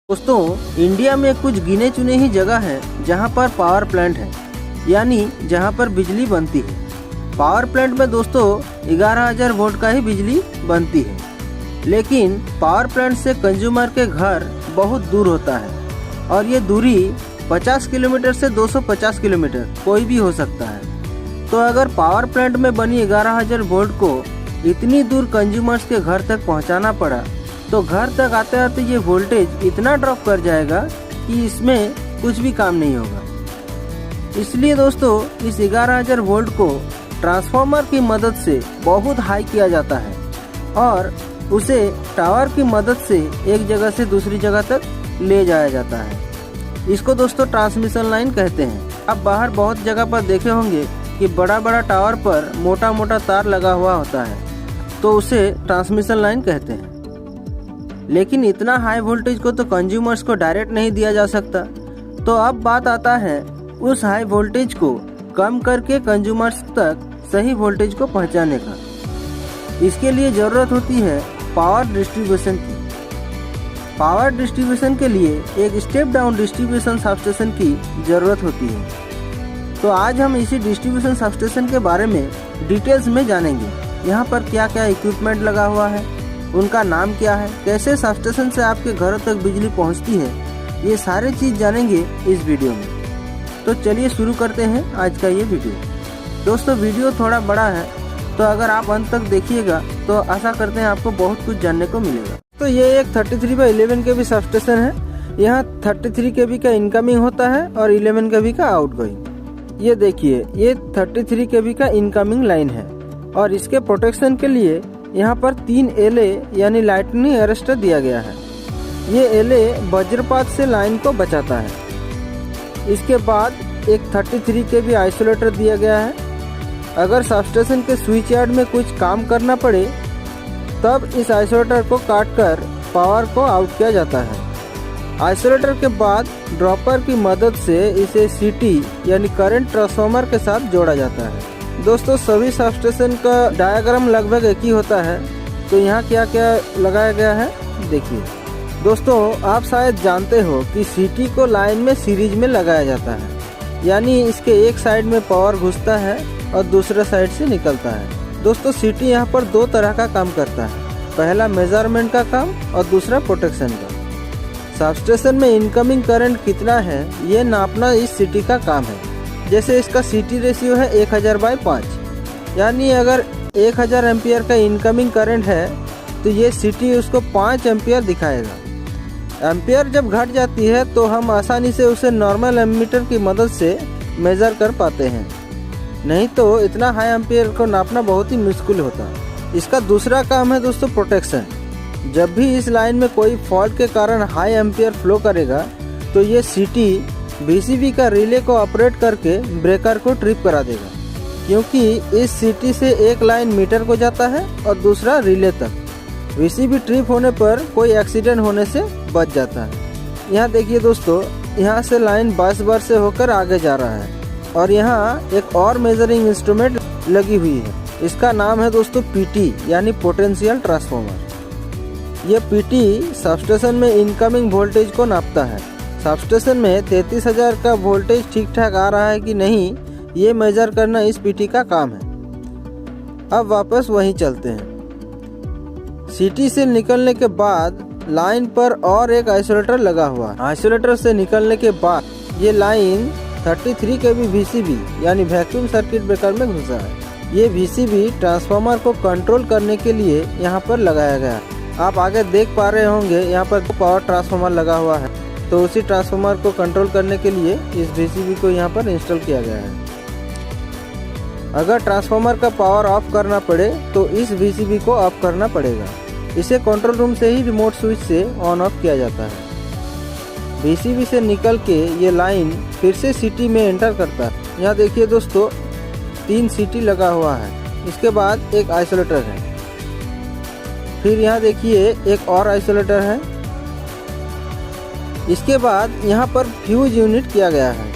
दोस्तों, इंडिया में कुछ गिने चुने ही जगह हैं जहां पर पावर प्लांट है, यानी जहां पर बिजली बनती है। पावर प्लांट में दोस्तों 11,000 वोल्ट का ही बिजली बनती है, लेकिन पावर प्लांट से कंज्यूमर के घर बहुत दूर होता है और ये दूरी 50 किलोमीटर से 250 किलोमीटर कोई भी हो सकता है। तो अगर पावर प्लांट में बनी 11,000 वोल्ट को इतनी दूर कंज्यूमर्स के घर तक पहुंचाना पड़ा तो घर तक आते आते ये वोल्टेज इतना ड्रॉप कर जाएगा कि इसमें कुछ भी काम नहीं होगा। इसलिए दोस्तों इस 11,000 वोल्ट को ट्रांसफार्मर की मदद से बहुत हाई किया जाता है और उसे टावर की मदद से एक जगह से दूसरी जगह तक ले जाया जाता है। इसको दोस्तों ट्रांसमिशन लाइन कहते हैं। आप बाहर बहुत जगह पर देखे होंगे कि बड़ा बड़ा टावर पर मोटा मोटा तार लगा हुआ होता है, तो उसे ट्रांसमिशन लाइन कहते हैं। लेकिन इतना हाई वोल्टेज को तो कंज्यूमर्स को डायरेक्ट नहीं दिया जा सकता, तो अब बात आता है उस हाई वोल्टेज को कम करके कंज्यूमर्स तक सही वोल्टेज को पहुंचाने का। इसके लिए ज़रूरत होती है पावर डिस्ट्रीब्यूशन की। पावर डिस्ट्रीब्यूशन के लिए एक स्टेप डाउन डिस्ट्रीब्यूशन सबस्टेशन की ज़रूरत होती है। तो आज हम इसी डिस्ट्रीब्यूशन सबस्टेशन के बारे में डिटेल्स में जानेंगे। यहाँ पर क्या क्या इक्विपमेंट लगा हुआ है, उनका नाम क्या है, कैसे सबस्टेशन से आपके घरों तक बिजली पहुंचती है, ये सारे चीज़ जानेंगे इस वीडियो में। तो चलिए शुरू करते हैं आज का ये वीडियो। दोस्तों वीडियो थोड़ा बड़ा है, तो अगर आप अंत तक देखिएगा तो आशा करते हैं आपको बहुत कुछ जानने को मिलेगा। तो ये एक 33/11 kV सबस्टेशन है। यहाँ 33 kV का इनकमिंग होता है और 11 kV का आउटगोइंग। ये देखिए, ये 33 kV का इनकमिंग लाइन है और इसके प्रोटेक्शन के लिए यहाँ पर 3 एलए यानी लाइटनिंग अरेस्टर दिया गया है। ये एलए वज्रपात से लाइन को बचाता है। इसके बाद एक 33 kV आइसोलेटर दिया गया है। अगर सबस्टेशन के स्विच यार्ड में कुछ काम करना पड़े तब इस आइसोलेटर को काटकर पावर को आउट किया जाता है। आइसोलेटर के बाद ड्रॉपर की मदद से इसे सीटी यानी करंट ट्रांसफार्मर के साथ जोड़ा जाता है। दोस्तों सभी सबस्टेशन का डायग्राम लगभग एक ही होता है, तो यहाँ क्या क्या लगाया गया है देखिए। दोस्तों आप शायद जानते हो कि सीटी को लाइन में सीरीज में लगाया जाता है, यानी इसके एक साइड में पावर घुसता है और दूसरे साइड से निकलता है। दोस्तों सीटी यहाँ पर 2 तरह का काम करता है, पहला मेजरमेंट का काम और दूसरा प्रोटेक्शन का। सबस्टेशन में इनकमिंग करंट कितना है ये नापना इस सीटी का काम है। जैसे इसका सीटी रेशियो है 1000/5, यानी अगर 1000 एम्पियर का इनकमिंग करंट है तो ये सीटी उसको 5 एम्पियर दिखाएगा। एम्पियर जब घट जाती है तो हम आसानी से उसे नॉर्मल एमीटर की मदद से मेज़र कर पाते हैं, नहीं तो इतना हाई एम्पियर को नापना बहुत ही मुश्किल होता है। इसका दूसरा काम है दोस्तों प्रोटेक्शन। जब भी इस लाइन में कोई फॉल्ट के कारण हाई एम्पियर फ्लो करेगा तो ये सीटी VCB का रिले को ऑपरेट करके ब्रेकर को ट्रिप करा देगा, क्योंकि इस सीटी से एक लाइन मीटर को जाता है और दूसरा रिले तक। VCB ट्रिप होने पर कोई एक्सीडेंट होने से बच जाता है। यहाँ देखिए दोस्तों, यहाँ से लाइन 22 बार से होकर आगे जा रहा है और यहाँ एक और मेजरिंग इंस्ट्रूमेंट लगी हुई है। इसका नाम है दोस्तों PT यानी पोटेंशियल ट्रांसफार्मर। ये PT सबस्टेशन में इनकमिंग वोल्टेज को नापता है। सबस्टेशन में 33,000 का वोल्टेज ठीक ठाक आ रहा है कि नहीं, ये मेजर करना इस PT का काम है। अब वापस वहीं चलते हैं। सीटी से निकलने के बाद लाइन पर और एक आइसोलेटर लगा हुआ है। आइसोलेटर से निकलने के बाद ये लाइन 33 kV VCB यानी वैक्यूम सर्किट ब्रेकर में घुसा है। ये VCB ट्रांसफार्मर को कंट्रोल करने के लिए यहाँ पर लगाया गया है। आप आगे देख पा रहे होंगे यहाँ पर पावर ट्रांसफार्मर लगा हुआ है, तो उसी ट्रांसफार्मर को कंट्रोल करने के लिए इस VCB को यहाँ पर इंस्टॉल किया गया है। अगर ट्रांसफार्मर का पावर ऑफ करना पड़े तो इस VCB को ऑफ करना पड़ेगा। इसे कंट्रोल रूम से ही रिमोट स्विच से ऑन ऑफ किया जाता है। VCB से निकल के ये लाइन फिर से सीटी में एंटर करता है। यहाँ देखिए दोस्तों 3 सीटी लगा हुआ है। इसके बाद एक आइसोलेटर है, फिर यहाँ देखिए एक और आइसोलेटर है। इसके बाद यहाँ पर फ्यूज यूनिट किया गया है।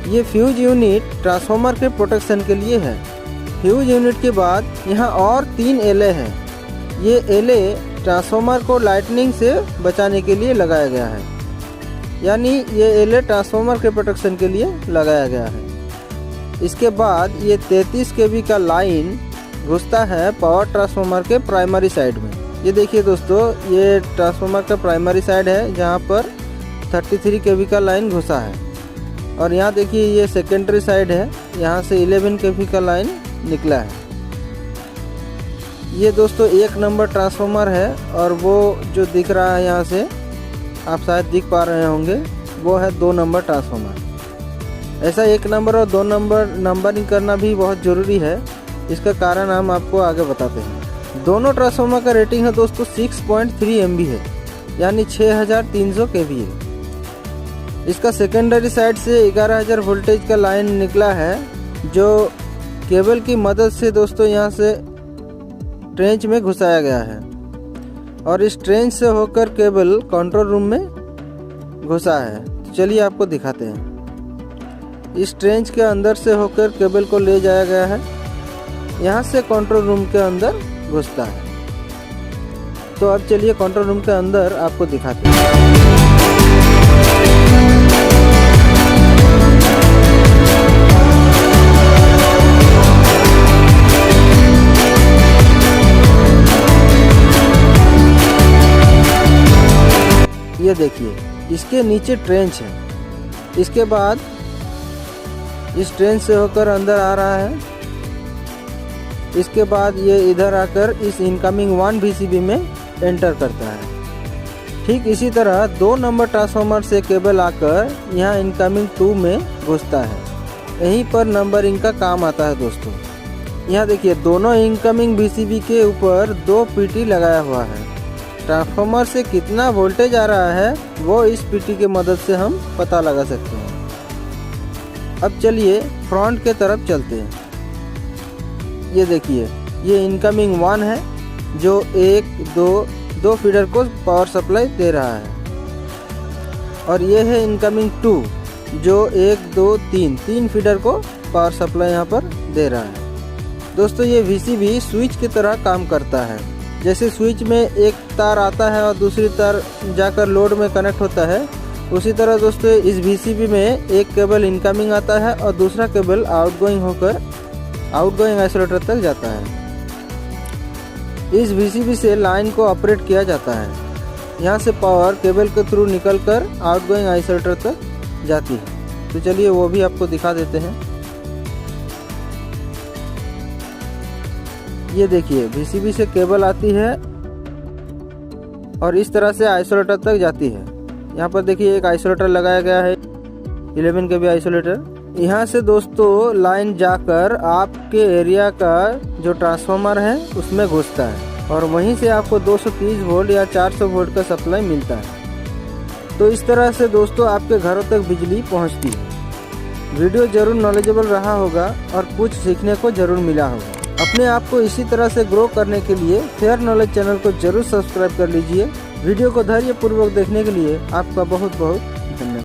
ये फ्यूज यूनिट ट्रांसफार्मर के प्रोटेक्शन के लिए है। फ्यूज यूनिट के बाद यहाँ और 3 एलए हैं। ये एलए ट्रांसफार्मर को लाइटनिंग से बचाने के लिए लगाया गया है। यानी ये एलए ट्रांसफार्मर के प्रोटेक्शन के लिए लगाया गया है। इसके बाद ये 33 kV का लाइन घुसता है पावर ट्रांसफार्मर के प्राइमरी साइड में। ये देखिए दोस्तों, ये ट्रांसफार्मर का प्राइमरी साइड है जहाँ पर 33 kV का लाइन घुसा है। और यहाँ देखिए ये सेकेंडरी साइड है, यहाँ से 11 kV का लाइन निकला है। ये दोस्तों 1 नंबर ट्रांसफार्मर है और वो जो दिख रहा है यहाँ से आप शायद दिख पा रहे होंगे, वो है 2 नंबर ट्रांसफार्मर। ऐसा 1 नंबर और 2 नंबर नंबरिंग करना भी बहुत ज़रूरी है। इसका कारण हम आपको आगे बताते हैं। दोनों ट्रांसफार्मर का रेटिंग है दोस्तों 6.3 MV है, यानी 6300 kVA। इसका सेकेंडरी साइड से 11000 वोल्टेज का लाइन निकला है, जो केबल की मदद से दोस्तों यहाँ से ट्रेंच में घुसाया गया है और इस ट्रेंच से होकर केबल कंट्रोल रूम में घुसा है। तो चलिए आपको दिखाते हैं। इस ट्रेंच के अंदर से होकर केबल को ले जाया गया है, यहाँ से कंट्रोल रूम के अंदर घुसता है। तो अब चलिए कंट्रोल रूम के अंदर आपको दिखाते हैं। ये देखिए इसके नीचे ट्रेंच है। इसके बाद इस ट्रेंच से होकर अंदर आ रहा है। इसके बाद ये इधर आकर इस इनकमिंग 1 VCB में एंटर करता है। ठीक इसी तरह 2 नंबर ट्रांसफार्मर से केबल आकर यहाँ इनकमिंग 2 में घुसता है। यहीं पर नंबरिंग का काम आता है दोस्तों। यहाँ देखिए दोनों इनकमिंग VCB के ऊपर 2 PT लगाया हुआ है। ट्रांसफार्मर से कितना वोल्टेज आ रहा है वो इस PT की मदद से हम पता लगा सकते हैं। अब चलिए फ्रंट के तरफ चलते हैं। ये देखिए ये इनकमिंग 1 है जो 1-2 फीडर को पावर सप्लाई दे रहा है, और ये है इनकमिंग 2 जो 1-2-3 फीडर को पावर सप्लाई यहाँ पर दे रहा है। दोस्तों ये VCB स्विच की तरह काम करता है। जैसे स्विच में एक तार आता है और दूसरी तार जाकर लोड में कनेक्ट होता है, उसी तरह दोस्तों इस VCB में एक केबल इनकमिंग आता है और दूसरा केबल आउटगोइंग होकर आउटगोइंग आइसोलेटर तक जाता है। इस VCB से लाइन को ऑपरेट किया जाता है। यहाँ से पावर केबल के थ्रू निकलकर आउटगोइंग आइसोलेटर तक जाती है। तो चलिए वो भी आपको दिखा देते हैं। ये देखिए VCB से केबल आती है और इस तरह से आइसोलेटर तक जाती है। यहाँ पर देखिए एक आइसोलेटर लगाया गया है, 11 kV आइसोलेटर। यहाँ से दोस्तों लाइन जाकर आपके एरिया का जो ट्रांसफार्मर है उसमें घुसता है और वहीं से आपको 230 वोल्ट या 400 वोल्ट का सप्लाई मिलता है। तो इस तरह से दोस्तों आपके घरों तक बिजली पहुँचती है। वीडियो जरूर नॉलेजेबल रहा होगा और कुछ सीखने को जरूर मिला होगा। अपने आप को इसी तरह से ग्रो करने के लिए फेयर नॉलेज चैनल को जरूर सब्सक्राइब कर लीजिए। वीडियो को धैर्यपूर्वक देखने के लिए आपका बहुत बहुत धन्यवाद।